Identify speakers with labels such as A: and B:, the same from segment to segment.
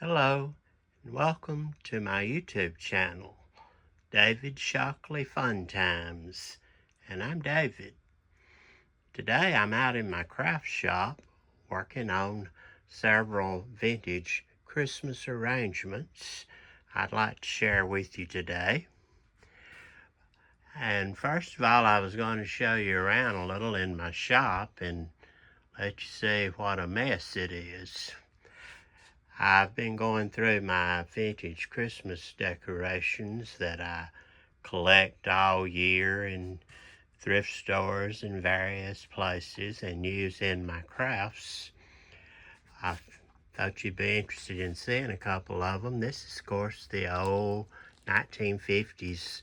A: Hello, and welcome to my YouTube channel, David Shockley Fun Times, and I'm David. Today I'm out in my craft shop working on several vintage Christmas arrangements I'd like to share with you today. And first of all, I was going to show you around a little in my shop and let you see what a mess it is. I've been going through my vintage Christmas decorations that I collect all year in thrift stores and various places and use in my crafts. I thought you'd be interested in seeing a couple of them. This is, of course, the old 1950s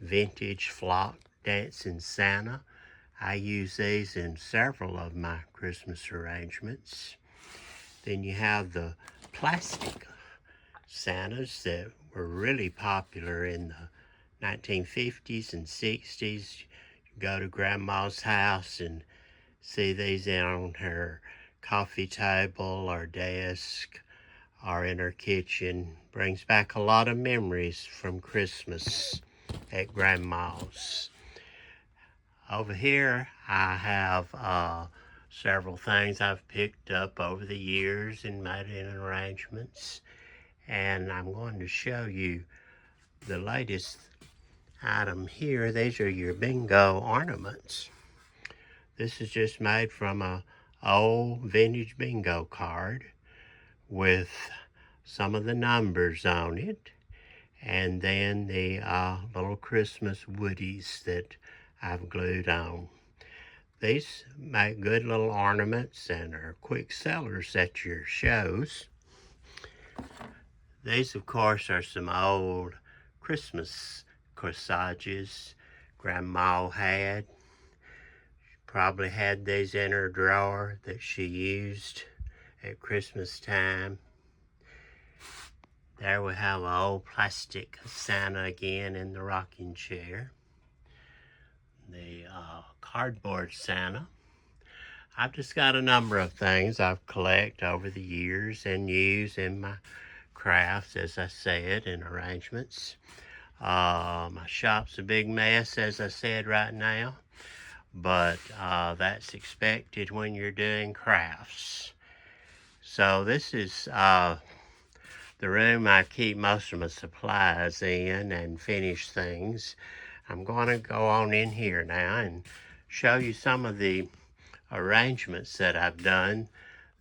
A: vintage flock dancing Santa. I use these in several of my Christmas arrangements. Then you have the plastic Santas that were really popular in the 1950s and 60s. You go to Grandma's house and see these on her coffee table or desk or in her kitchen. Brings back a lot of memories from Christmas at Grandma's. Over here I have several things I've picked up over the years and made in arrangements. And I'm going to show you the latest item here. These are your bingo ornaments. This is just made from a old vintage bingo card with some of the numbers on it, and then the little Christmas woodies that I've glued on. These make good little ornaments and are quick sellers at your shows. These, of course, are some old Christmas corsages Grandma had. She probably had these in her drawer that she used at Christmas time. There we have an old plastic Santa again in the rocking chair. The cardboard Santa. I've just got a number of things I've collected over the years and use in my crafts, as I said, and arrangements. My shop's a big mess, as I said, right now, but that's expected when you're doing crafts. So this is the room I keep most of my supplies in and finish things. I'm going to go on in here now and show you some of the arrangements that I've done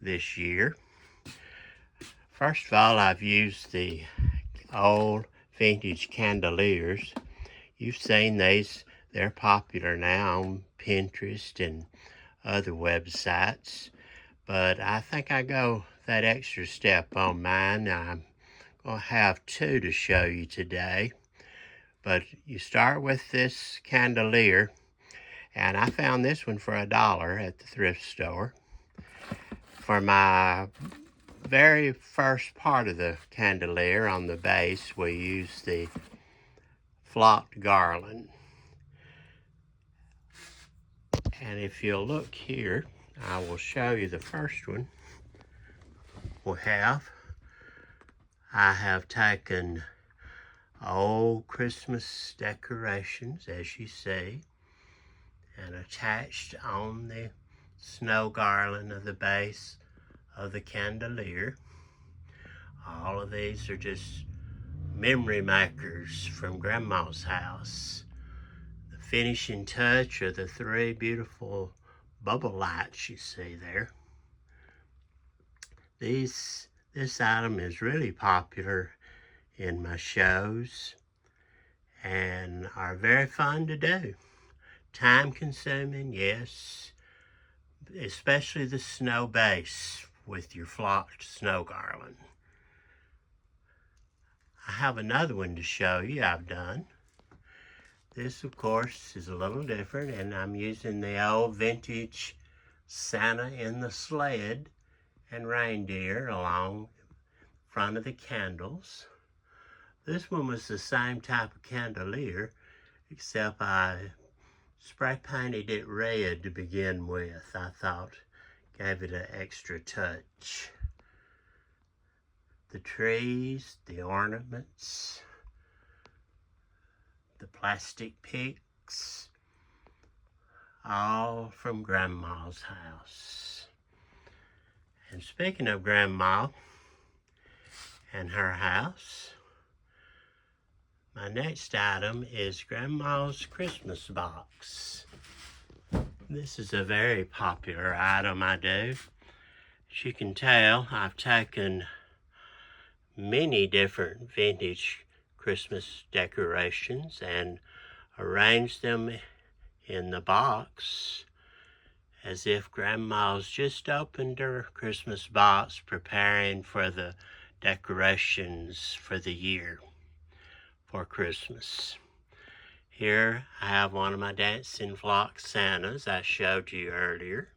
A: this year. First of all, I've used the old vintage candeliers. You've seen these. They're popular now on Pinterest and other websites, but I think I go that extra step on mine. I'm going to have two to show you today, but you start with this candelier, and I found this one for $1 at the thrift store. For my very first part of the candelier on the base, we use the flocked garland. And if you'll look here, I will show you the first one I have taken old Christmas decorations, as you see, and attached on the snow garland of the base of the candelier. All of these are just memory makers from Grandma's house. The finishing touch are the three beautiful bubble lights you see there. This item is really popular in my shows and are very fun to do. Time consuming, yes, especially the snow base with your flocked snow garland. I have another one to show you I've done. This, of course, is a little different, and I'm using the old vintage Santa in the sled and reindeer along front of the candles. This one was the same type of candelier, except I spray painted it red to begin with. I thought gave it an extra touch. the trees, the ornaments, the plastic picks, all from Grandma's house. And speaking of Grandma and her house, my next item is Grandma's Christmas box. This is a very popular item I do. As you can tell, I've taken many different vintage Christmas decorations and arranged them in the box as if Grandma's just opened her Christmas box preparing for the decorations for the year for Christmas. Here I have one of my dancing flock Santas I showed you earlier.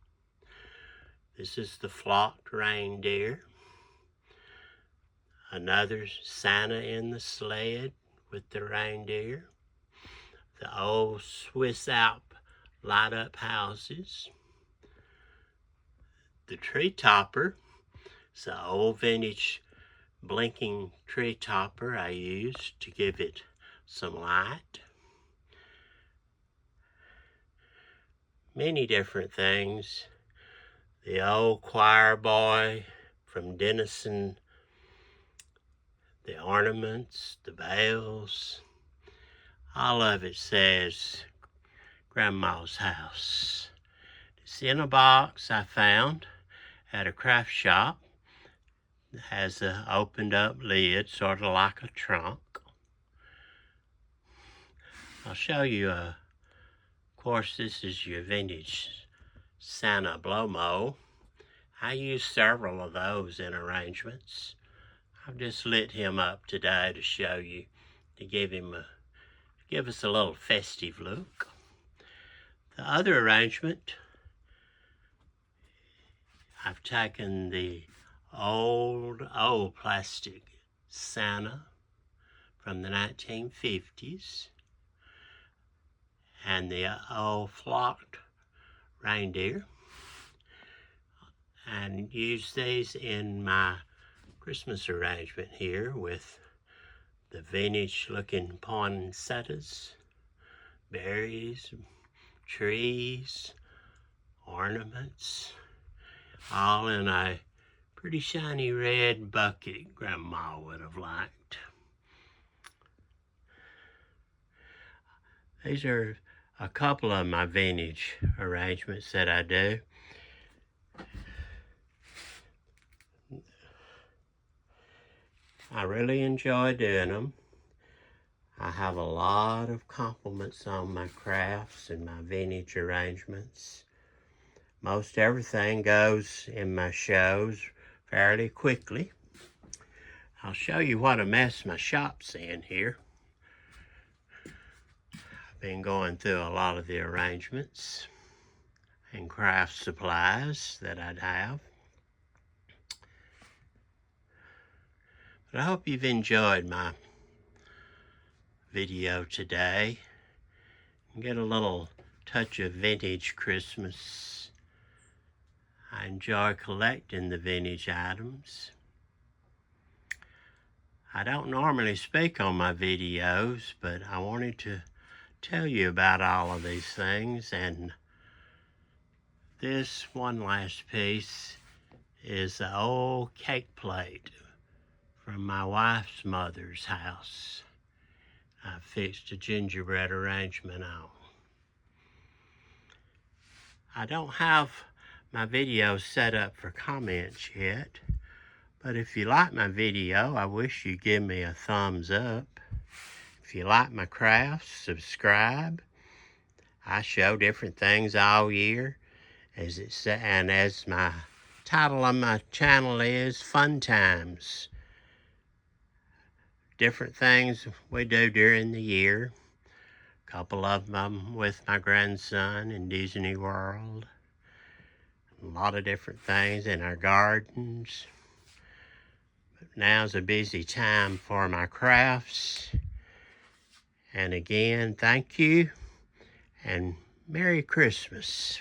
A: This is the flocked reindeer. Another Santa in the sled with the reindeer. The old Swiss Alp light-up houses. The tree topper. It's an old vintage blinking tree topper I used to give it some light. Many different things. The old choir boy from Denison. The ornaments, the bells, all of it says Grandma's house. It's in a box I found at a craft shop. It has an opened up lid, sort of like a trunk. I'll show you, of course, this is your vintage Santa blow-mo. I used several of those in arrangements. I've just lit him up today to show you, to give us a little festive look. The other arrangement, I've taken the old plastic Santa from the 1950s and the old flocked reindeer and used these in my Christmas arrangement here with the vintage looking poinsettias, berries, trees, ornaments, all in a pretty shiny red bucket Grandma would have liked. These are a couple of my vintage arrangements that I do. I really enjoy doing them. I have a lot of compliments on my crafts and my vintage arrangements. Most everything goes in my shows fairly quickly. I'll show you what a mess my shop's in here. I've been going through a lot of the arrangements and craft supplies that I'd have. But I hope you've enjoyed my video today and get a little touch of vintage Christmas. I enjoy collecting the vintage items. I don't normally speak on my videos, but I wanted to tell you about all of these things, and this one last piece is the old cake plate from my wife's mother's house. I fixed a gingerbread arrangement on. I don't have my videos set up for comments yet, but if you like my video, I wish you'd give me a thumbs up. If you like my crafts, subscribe. I show different things all year, and as my title on my channel is, Fun Times. Different things we do during the year. A couple of them with my grandson in Disney World. A lot of different things in our gardens. But now's a busy time for my crafts. And again, thank you and Merry Christmas.